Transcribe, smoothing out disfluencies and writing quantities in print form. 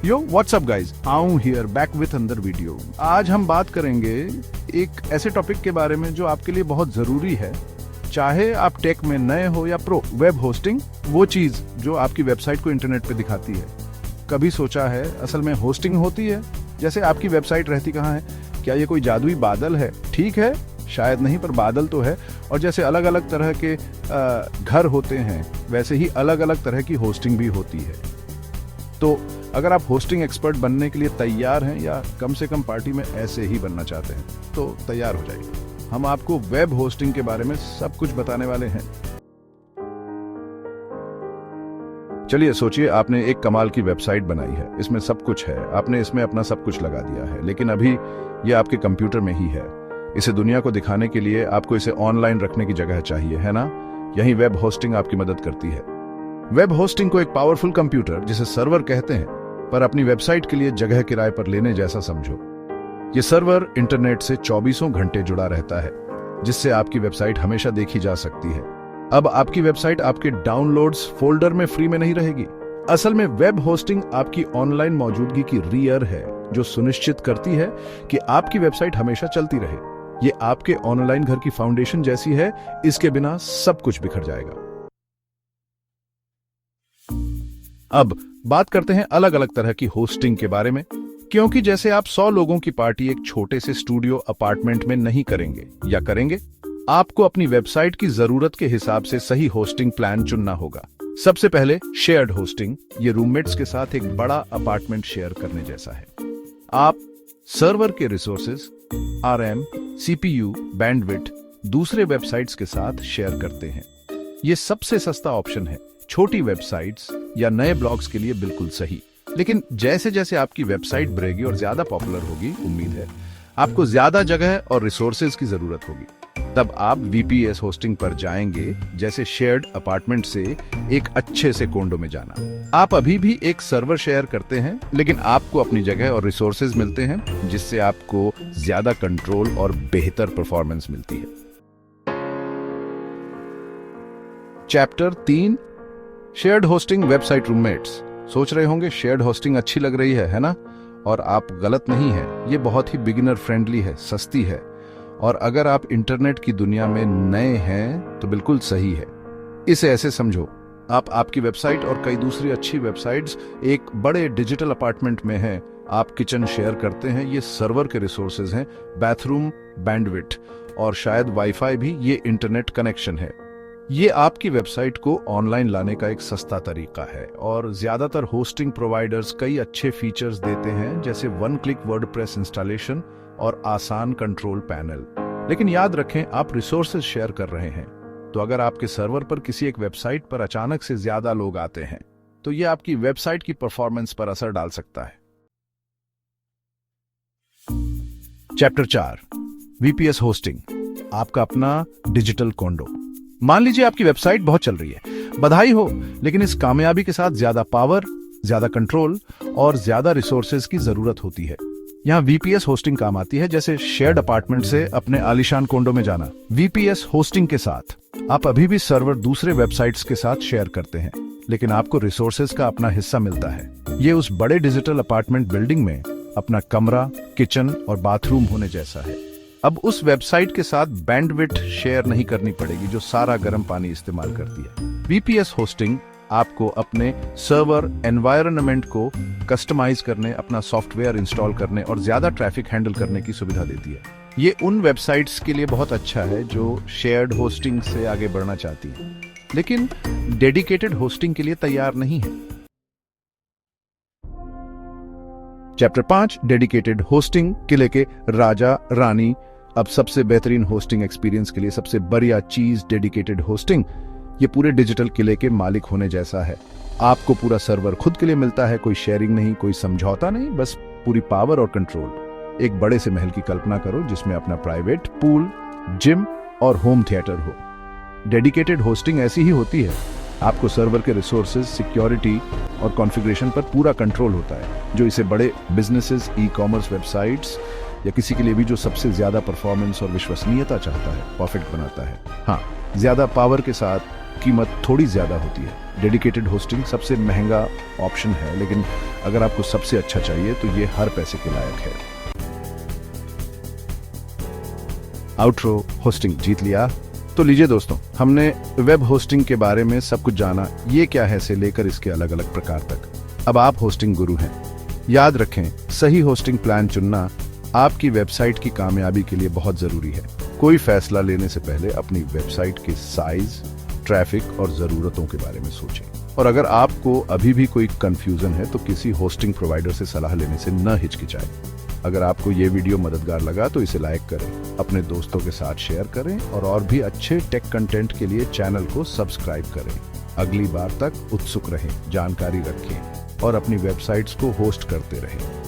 यो what's up guys, आऊं hear back with अंदर video. आज हम बात करेंगे एक ऐसे टॉपिक के बारे में जो आपके लिए बहुत जरूरी है, चाहे आप टेक में नए हो या प्रो। वेब होस्टिंग, वो चीज जो आपकी वेबसाइट को इंटरनेट पे दिखाती है। कभी सोचा है असल में होस्टिंग होती है? जैसे आपकी वेबसाइट रहती कहाँ है? क्या ये कोई जादुई बादल है? ठीक है, शायद नहीं, पर बादल तो है। और जैसे अलग अलग तरह के घर होते हैं, वैसे ही अलग अलग तरह की होस्टिंग भी होती है। तो अगर आप होस्टिंग एक्सपर्ट बनने के लिए तैयार हैं या कम से कम पार्टी में ऐसे ही बनना चाहते हैं, तो तैयार हो जाइए। हम आपको वेब होस्टिंग के बारे में सब कुछ बताने वाले हैं। चलिए सोचिए, आपने एक कमाल की वेबसाइट बनाई है, इसमें सब कुछ है, आपने इसमें अपना सब कुछ लगा दिया है, लेकिन अभी ये आपके कंप्यूटर में ही है। इसे दुनिया को दिखाने के लिए आपको इसे ऑनलाइन रखने की जगह चाहिए, है ना? यही वेब होस्टिंग आपकी मदद करती है। वेब होस्टिंग को एक पावरफुल कंप्यूटर, जिसे सर्वर कहते हैं, पर अपनी वेबसाइट के लिए जगह किराए पर लेने जैसा समझो। ये सर्वर इंटरनेट से 24 घंटे जुड़ा रहता है, जिससे आपकी वेबसाइट हमेशा देखी जा सकती है। अब आपकी वेबसाइट आपके डाउनलोड्स फोल्डर में फ्री में नहीं रहेगी। असल में वेब होस्टिंग आपकी ऑनलाइन मौजूदगी की रीयर है, जो सुनिश्चित करती है कि आपकी वेबसाइट हमेशा चलती रहे। ये आपके ऑनलाइन घर की फाउंडेशन जैसी है, इसके बिना सब कुछ बिखर जाएगा। अब बात करते हैं अलग अलग तरह की होस्टिंग के बारे में, क्योंकि जैसे आप 100 लोगों की पार्टी एक छोटे से स्टूडियो अपार्टमेंट में नहीं करेंगे, या करेंगे, आपको अपनी वेबसाइट की जरूरत के हिसाब से सही होस्टिंग प्लान चुनना होगा। सबसे पहले शेयर्ड होस्टिंग। ये रूममेट्स के साथ एक बड़ा अपार्टमेंट शेयर करने जैसा है। आप सर्वर के रिसोर्सेज, आरएम, सीपीयू, बैंडविड्थ दूसरे वेबसाइट्स के साथ शेयर करते हैं। ये सबसे सस्ता ऑप्शन है, छोटी वेबसाइट्स या नए ब्लॉग्स के लिए बिल्कुल सही। लेकिन जैसे जैसे आपकी वेबसाइट बढ़ेगी और ज्यादा पॉपुलर होगी, उम्मीद है आपको ज्यादा जगह और रिसोर्सेज की जरूरत होगी। तब आप वीपीएस होस्टिंग पर जाएंगे, जैसे शेयर्ड अपार्टमेंट से एक अच्छे से कोंडो में जाना। आप अभी भी एक सर्वर शेयर करते हैं, लेकिन आपको अपनी जगह और रिसोर्सेज मिलते हैं, जिससे आपको ज्यादा कंट्रोल और बेहतर परफॉर्मेंस मिलती है। Chapter 3, shared hosting website roommates. सोच रहे होंगे शेयर्ड होस्टिंग अच्छी लग रही है ना? और आप गलत नहीं है, ये बहुत ही बिगिनर फ्रेंडली है, सस्ती है, और अगर आप इंटरनेट की दुनिया में नए हैं तो बिल्कुल सही है। इसे ऐसे समझो, आप आपकी वेबसाइट और कई दूसरी अच्छी वेबसाइट्स एक बड़े डिजिटल अपार्टमेंट में हैं। आप किचन शेयर करते हैं, ये सर्वर के रिसोर्सेज हैं, बाथरूम, बैंडविड्थ और शायद वाईफाई भी, ये इंटरनेट कनेक्शन है। ये आपकी वेबसाइट को ऑनलाइन लाने का एक सस्ता तरीका है, और ज्यादातर होस्टिंग प्रोवाइडर्स कई अच्छे फीचर्स देते हैं, जैसे 1 क्लिक वर्डप्रेस इंस्टॉलेशन और आसान कंट्रोल पैनल। लेकिन याद रखें, आप रिसोर्सेज शेयर कर रहे हैं, तो अगर आपके सर्वर पर किसी एक वेबसाइट पर अचानक से ज्यादा लोग आते हैं, तो यह आपकी वेबसाइट की परफॉर्मेंस पर असर डाल सकता है। चैप्टर 4, वीपीएस होस्टिंग, आपका अपना डिजिटल कोंडो। मान लीजिए आपकी वेबसाइट बहुत चल रही है, बधाई हो, लेकिन इस कामयाबी के साथ ज्यादा पावर, ज्यादा कंट्रोल और ज्यादा रिसोर्सेज की जरूरत होती है। यहाँ वीपीएस होस्टिंग काम आती है, जैसे शेयर्ड अपार्टमेंट से अपने आलीशान कोंडो में जाना। वीपीएस होस्टिंग के साथ आप अभी भी सर्वर दूसरे वेबसाइट्स के साथ शेयर करते हैं, लेकिन आपको रिसोर्सेज का अपना हिस्सा मिलता है। ये उस बड़े डिजिटल अपार्टमेंट बिल्डिंग में अपना कमरा, किचन और बाथरूम होने जैसा है। अब उस वेबसाइट के साथ बैंडविड्थ शेयर नहीं करनी पड़ेगी, जो सारा गर्म पानी इस्तेमाल करती है। वीपीएस होस्टिंग आपको अपने सर्वर एनवायरनमेंट को कस्टमाइज करने, अपना सॉफ्टवेयर इंस्टॉल करने और ज्यादा ट्रैफिक हैंडल करने की सुविधा देती है। ये उन वेबसाइट्स के लिए बहुत अच्छा है जो शेयर्ड होस्टिंग से आगे बढ़ना चाहती है, लेकिन डेडिकेटेड होस्टिंग के लिए तैयार नहीं है। चैप्टर 5, डेडिकेटेड होस्टिंग, किले के राजा रानी। अब सबसे बेहतरीन होस्टिंग एक्सपीरियंस के लिए सबसे बढ़िया चीज डेडिकेटेड होस्टिंग। ये पूरे डिजिटल किले के मालिक होने जैसा है। आपको पूरा सर्वर खुद के लिए मिलता है, कोई शेयरिंग नहीं, कोई समझौता नहीं, बस पूरी पावर और कंट्रोल। एक बड़े से महल की कल्पना करो, जिसमें अपना प्राइवेट पूल, जिम और होम थिएटर हो। डेडिकेटेड होस्टिंग ऐसी ही होती है। आपको सर्वर के रिसोर्सेज, सिक्योरिटी और कॉन्फ़िगरेशन पर पूरा कंट्रोल होता है, जो इसे बड़े बिजनेसेस, ई-कॉमर्स वेबसाइट्स या किसी के लिए भी जो सबसे ज्यादा परफॉर्मेंस और विश्वसनीयता चाहता है, परफेक्ट बनाता है। हाँ, ज्यादा पावर के साथ कीमत थोड़ी ज़्यादा होती है। डेडिकेटेड होस्टिंग सबसे महंगा ऑप्शन है, लेकिन अगर आपको सबसे अच्छा चाहिए तो ये हर पैसे के लायक है। आउट्रो होस्टिंग जीत लिया। तो लीजिए दोस्तों, हमने वेब होस्टिंग के बारे में सब कुछ जाना, ये क्या है से लेकर इसके अलग अलग प्रकार तक। अब आप होस्टिंग गुरु हैं। याद रखें, सही होस्टिंग प्लान चुनना आपकी वेबसाइट की कामयाबी के लिए बहुत जरूरी है। कोई फैसला लेने से पहले अपनी वेबसाइट के साइज, ट्रैफिक और जरूरतों के बारे में सोचें। और अगर आपको अभी भी कोई कंफ्यूजन है तो किसी होस्टिंग प्रोवाइडर से सलाह लेने से न हिचकिचाएं। अगर आपको ये वीडियो मददगार लगा तो इसे लाइक करें, अपने दोस्तों के साथ शेयर करें और भी अच्छे टेक कंटेंट के लिए चैनल को सब्सक्राइब करें। अगली बार तक उत्सुक रहें, जानकारी रखें और अपनी वेबसाइट्स को होस्ट करते रहें।